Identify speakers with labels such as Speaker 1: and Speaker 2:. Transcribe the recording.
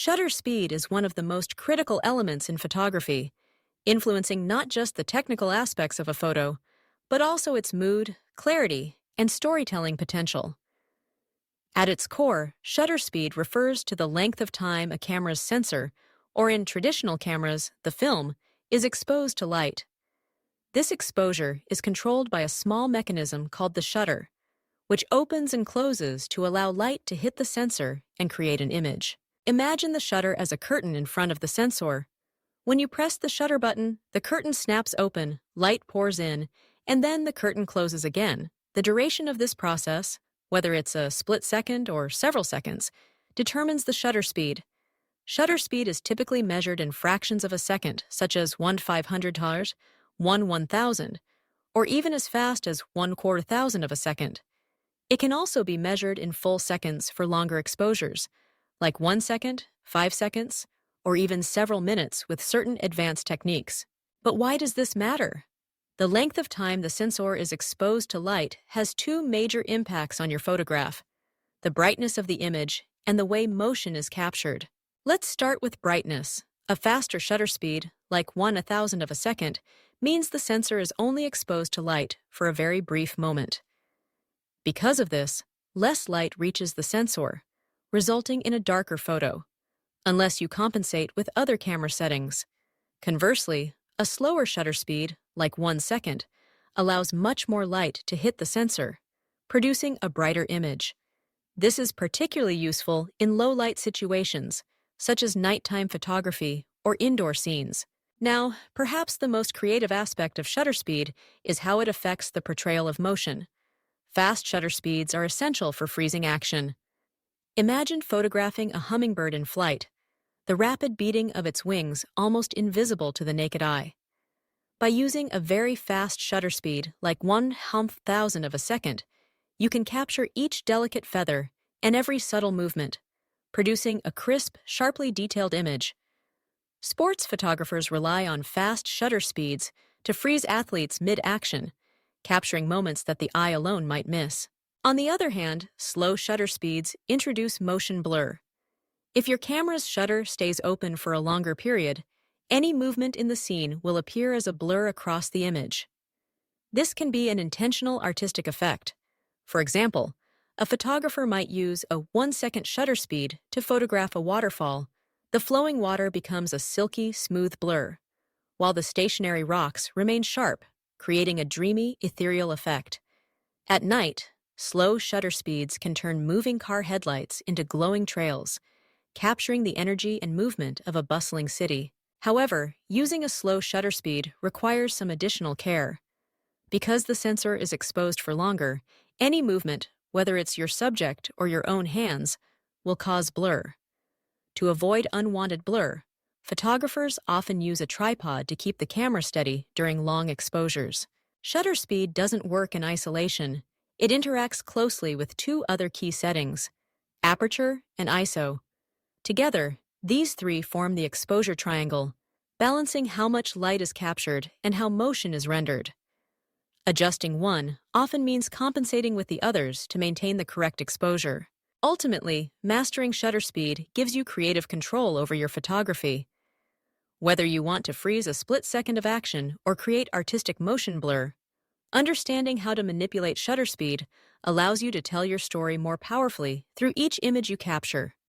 Speaker 1: Shutter speed is one of the most critical elements in photography, influencing not just the technical aspects of a photo, but also its mood, clarity, and storytelling potential. At its core, shutter speed refers to the length of time a camera's sensor, or in traditional cameras, the film, is exposed to light. This exposure is controlled by a small mechanism called the shutter, which opens and closes to allow light to hit the sensor and create an image. Imagine the shutter as a curtain in front of the sensor. When you press the shutter button, the curtain snaps open, light pours in, and then the curtain closes again. The duration of this process, whether it's a split second or several seconds, determines the shutter speed. Shutter speed is typically measured in fractions of a second, such as 1/500, 1/1000, or even as fast as 1/4,000 of a second. It can also be measured in full seconds for longer exposures, like 1 second, 5 seconds, or even several minutes with certain advanced techniques. But why does this matter? The length of time the sensor is exposed to light has two major impacts on your photograph: the brightness of the image and the way motion is captured. Let's start with brightness. A faster shutter speed, like 1/1000 of a second, means the sensor is only exposed to light for a very brief moment. Because of this, less light reaches the sensor, resulting in a darker photo, unless you compensate with other camera settings. Conversely, a slower shutter speed, like 1 second, allows much more light to hit the sensor, producing a brighter image. This is particularly useful in low-light situations, such as nighttime photography or indoor scenes. Now, perhaps the most creative aspect of shutter speed is how it affects the portrayal of motion. Fast shutter speeds are essential for freezing action. Imagine photographing a hummingbird in flight, the rapid beating of its wings almost invisible to the naked eye. By using a very fast shutter speed, like 1/1000 of a second, you can capture each delicate feather and every subtle movement, producing a crisp, sharply detailed image. Sports photographers rely on fast shutter speeds to freeze athletes mid-action, capturing moments that the eye alone might miss. On the other hand, slow shutter speeds introduce motion blur. If your camera's shutter stays open for a longer period, any movement in the scene will appear as a blur across the image. This can be an intentional artistic effect. For example, a photographer might use a 1-second shutter speed to photograph a waterfall. The flowing water becomes a silky, smooth blur, while the stationary rocks remain sharp, creating a dreamy, ethereal effect. At night, slow shutter speeds can turn moving car headlights into glowing trails, capturing the energy and movement of a bustling city. However, using a slow shutter speed requires some additional care. Because the sensor is exposed for longer, any movement, whether it's your subject or your own hands, will cause blur. To avoid unwanted blur, photographers often use a tripod to keep the camera steady during long exposures. Shutter speed doesn't work in isolation. It interacts closely with two other key settings: aperture and ISO. Together, these three form the exposure triangle, balancing how much light is captured and how motion is rendered. Adjusting one often means compensating with the others to maintain the correct exposure. Ultimately, mastering shutter speed gives you creative control over your photography. Whether you want to freeze a split second of action or create artistic motion blur, understanding how to manipulate shutter speed allows you to tell your story more powerfully through each image you capture.